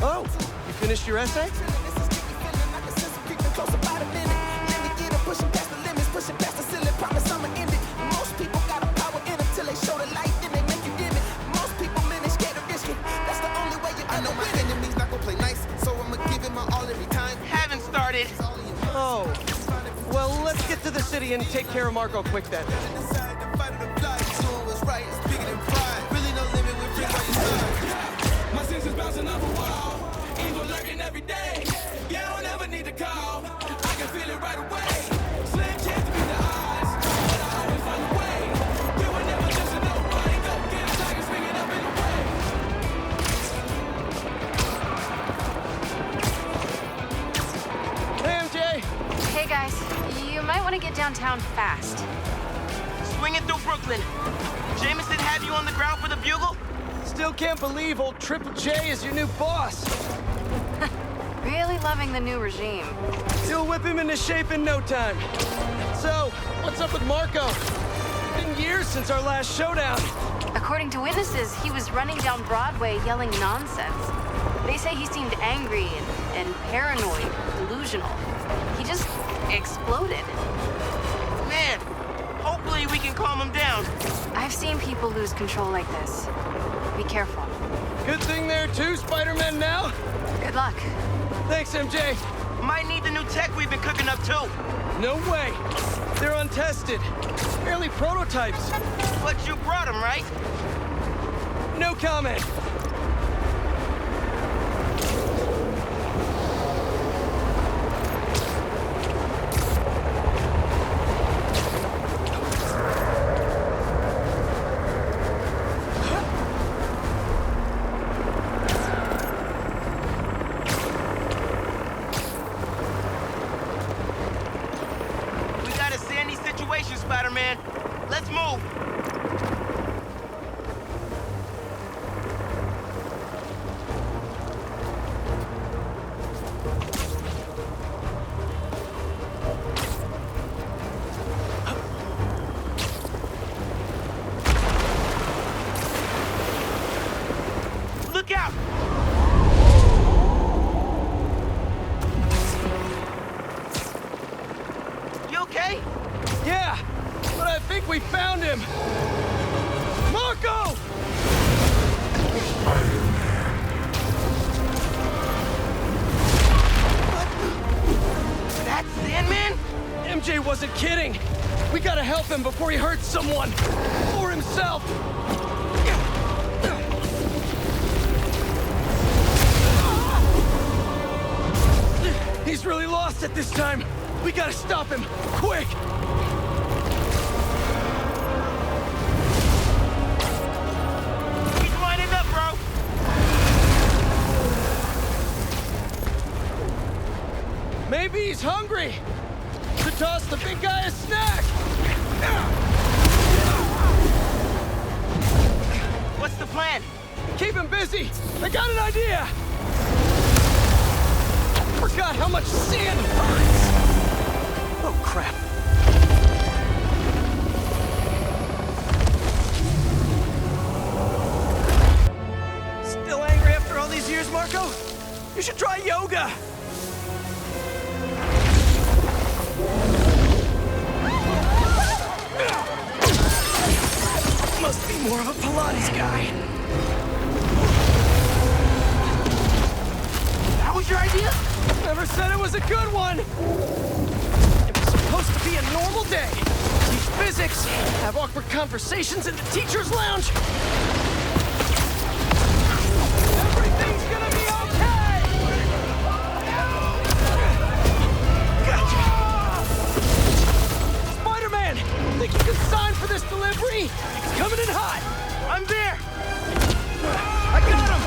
Oh, you finished your essay? Haven't started. Oh. Well, let's get to the city and take care of Marco quick then. My senses bouncing off a wall. Evil lurking every day. Yeah, I don't ever need to call. I can feel it right away. Slim chance to beat the odds, but I always find a way. We were never just a nobody. Go get a tiger, swing it up in the way. Hey, MJ! Hey guys, you might want to get downtown fast. Swinging through Brooklyn. Jameson have you on the ground for the bugle? Still can't believe old Triple J is your new boss. Really loving the new regime. You'll whip him into shape in no time. So, what's up with Marco? Been years since our last showdown. According to witnesses, he was running down Broadway yelling nonsense. They say he seemed angry and paranoid, delusional. He just exploded. Man, hopefully we can calm him down. I've seen people lose control like this. Be careful. Good thing there too, Spiderman now. Good luck. Thanks, MJ. Might need the new tech we've been cooking up too. No way. They're untested. Barely prototypes. But you brought them, right? No comment. Spider-Man. Let's move. Look out! You okay? Yeah, but I think we found him. Marco! What? That's Sandman? MJ wasn't kidding. We gotta help him before he hurts someone. Or himself. He's really lost at this time. We gotta stop him, quick! He's winding up, bro! Maybe he's hungry! To toss the big guy a snack! What's the plan? Keep him busy! I got an idea! Forgot how much sand hurts! Oh, crap. Still angry after all these years, Marco? You should try yoga! Must be more of a Pilates guy. That was your idea? Never said it was a good one! It was supposed to be a normal day. Teach physics, have awkward conversations in the teacher's lounge. Everything's gonna be okay! Gotcha! Spider-Man! Think you can sign for this delivery? It's coming in hot! I'm there! I got him!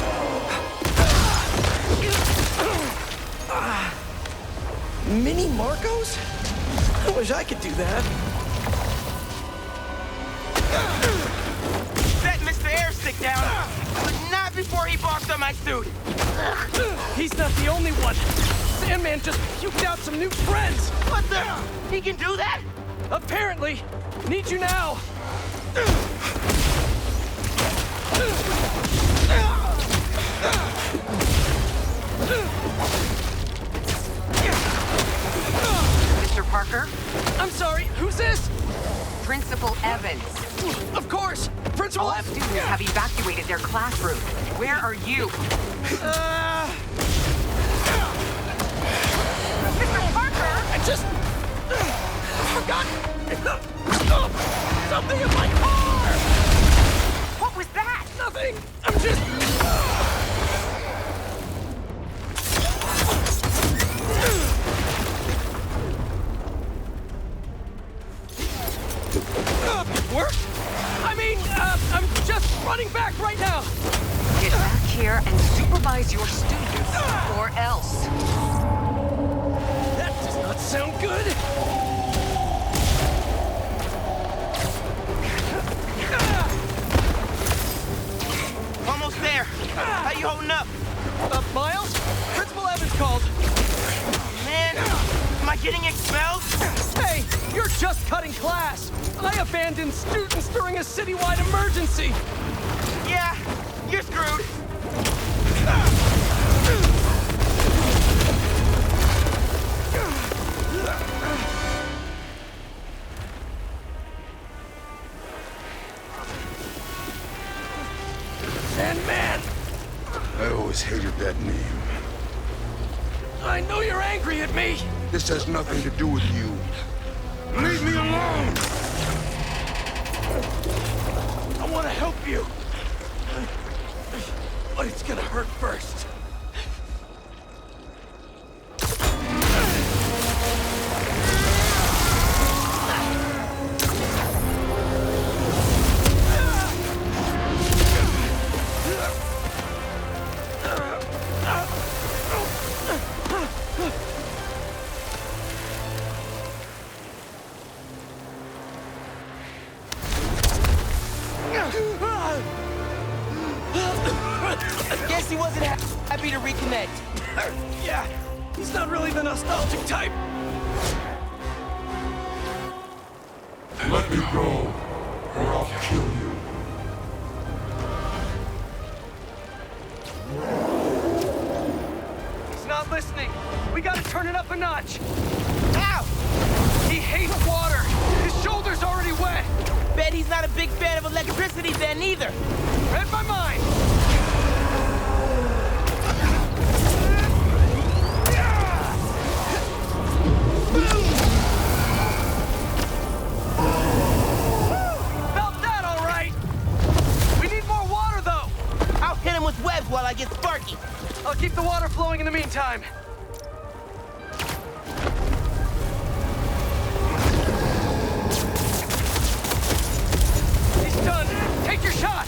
Mini Marcos? I wish I could do that. Set Mr. Airstick down, but not before he boxed up my suit. He's not the only one. Sandman just puked out some new friends. What the? He can do that? Apparently. Need you now. Principal Evans. Of course! Principal All Evans! students have evacuated their classroom. Where are you? Mr. Parker! I just... forgot... something in my car! What was that? Nothing! I'm just... work? I mean, I'm just running back right now! Get back here and supervise your students, or else. That does not sound good! Almost there. How you holding up? Miles? Principal Evans called. Man, am I getting expelled? Hey, you're just cutting class! I abandoned students during a citywide emergency! Yeah, you're screwed. Sandman! I always hated that name. I know you're angry at me! This has nothing to do with you. Leave me alone! I want to help you. But it's gonna hurt first. Guess he wasn't happy to reconnect. Yeah, he's not really the nostalgic type. Let me go, or I'll kill you. He's not listening. We gotta turn it up a notch. Ow! He hates water. His shoulder's already wet. Bet he's not a big fan of electricity then either. Read my mind. Felt that all right. We need more water, though. I'll hit him with webs while I get sparky. I'll keep the water flowing in the meantime. He's done. Take your shot.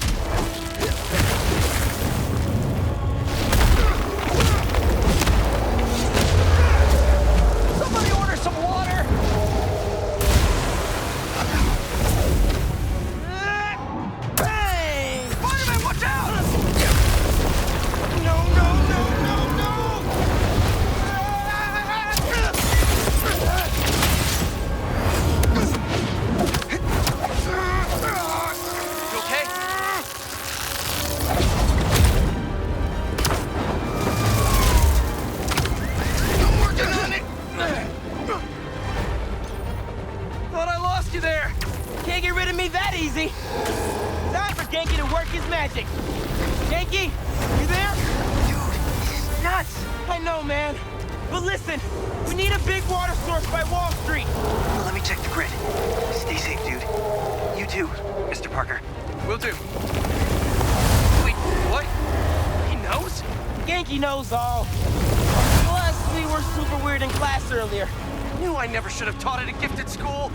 Somebody order some water. Bang! Spiderman, watch out! No, no, no, no, no! You okay? I'm working on it! Thought I lost you there. Can't get rid of me that easy. Time for Genki to work his magic. Genki, you there? Dude, he's nuts. I know, man. But listen, we need a big water source by Wall Street. Let me check the grid. Stay safe, dude. You too, Mr. Parker. Will do. Wait, what? He knows? Genki knows all. Plus, we were super weird in class earlier. Knew I never should have taught at a gifted school.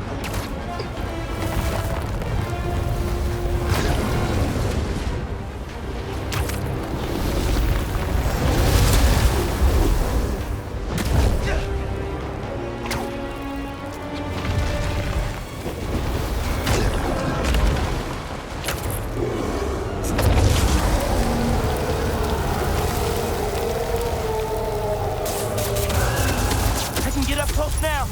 I can get up close now.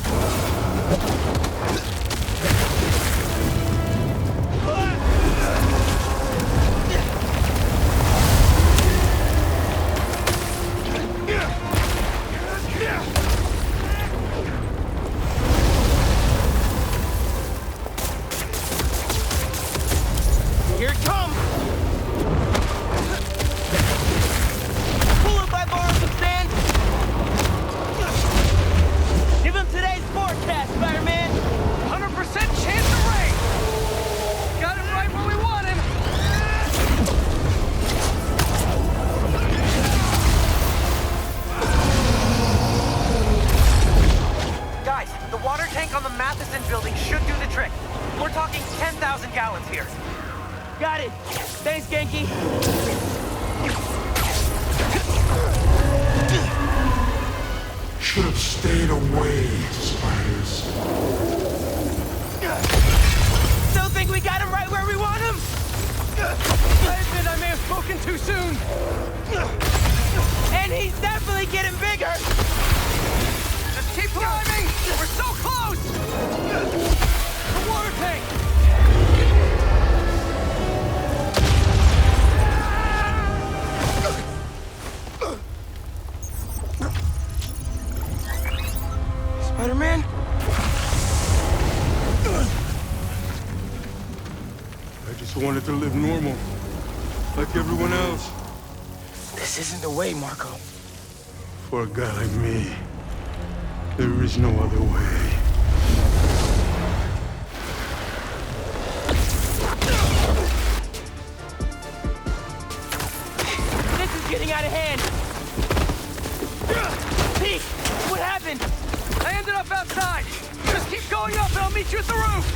Genki. Should have stayed away, spiders. Still think we got him right where we want him? I admit I may have spoken too soon. And he's definitely getting bigger. Just keep driving! We're so close! The water tank! Spider-Man? I just wanted to live normal, like everyone else. This isn't the way, Marco. For a guy like me, there is no other way. This is getting out of hand. Pete, what happened? I ended up outside! Just keep going up and I'll meet you at the roof!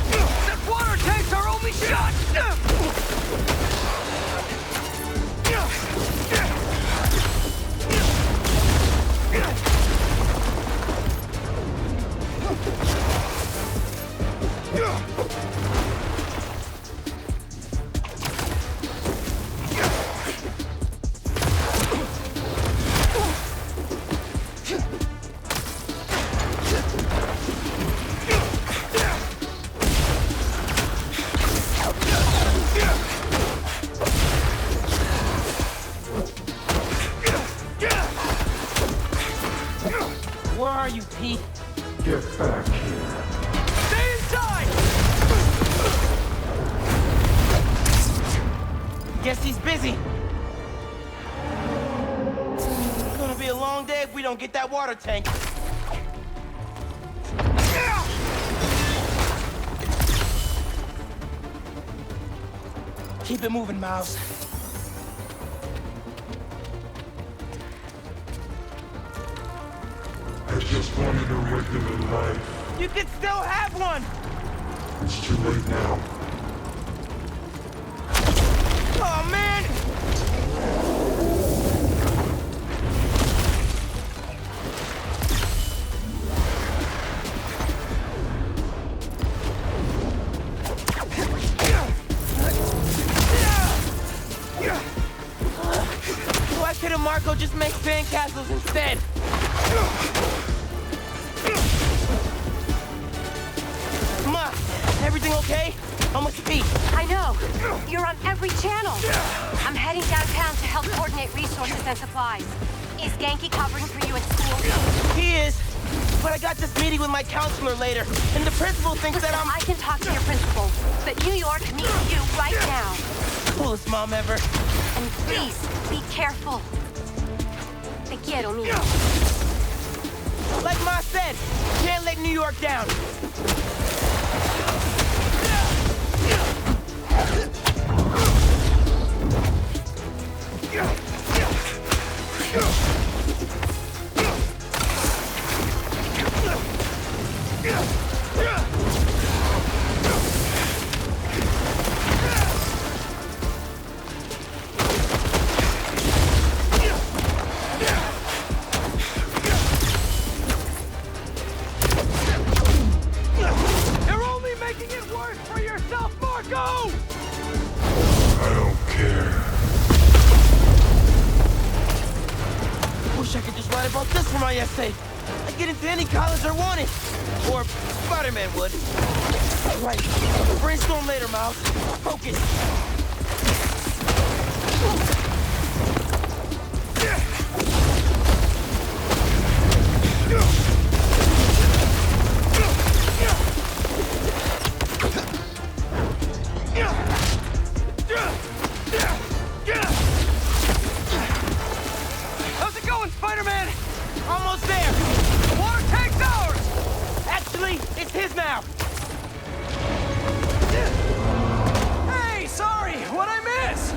That water tank's our only shot! Where are you, Pete? Get back here. Stay inside! Guess he's busy. It's gonna be a long day if we don't get that water tank. Keep it moving, Miles. I just wanted a regular life. You can still have one! It's too late now. Oh, man! Why couldn't Marco just make sandcastles instead? Ma, everything okay? How much speed? I know. You're on every channel. I'm heading downtown to help coordinate resources and supplies. Is Genki covering for you at school? He is. But I got this meeting with my counselor later, and the principal thinks that I'm... I can talk to your principal, but New York needs you right now. Coolest mom ever. And please, be careful. Te quiero, mía. Like Ma said, can't let New York down. You're only making it worse for yourself, Marco! I don't care. Wish I could just write about this for my essay. I'd get into any college I wanted. Or Spiderman would. Right. Brainstorm later, Miles. Focus. How's it going, Spider-Man? Almost there. The water tank's ours! Actually, it's his now. Hey, sorry, what'd I miss?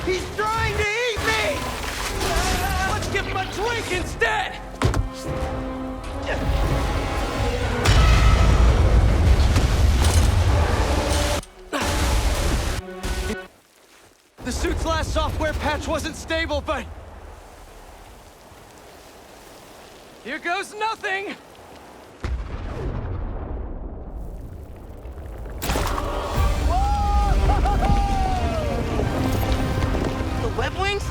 He's trying to eat me! Let's give him a drink instead! The software patch wasn't stable, but... here goes nothing! The web wings?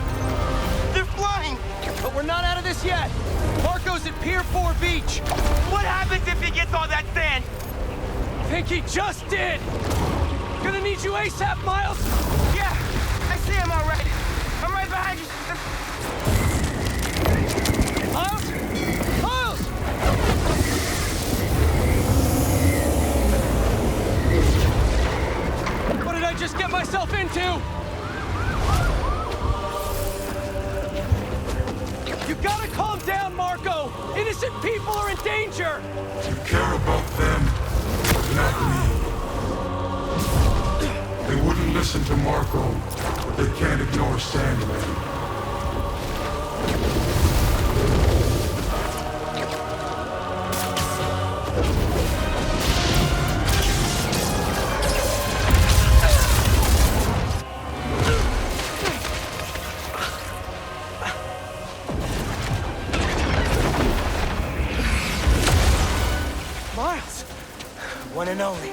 They're flying! But we're not out of this yet! Marco's at Pier 4 Beach! What happens if he gets all that sand? Think he just did! Gonna need you ASAP, Miles! Yeah, I see him all right. I'm right behind you. Miles? Miles! What did I just get myself into? You gotta calm down, Marco! Innocent people are in danger! You care about them, but not me. They wouldn't listen to Marco, but they can't ignore Sandman. Miles! One and only.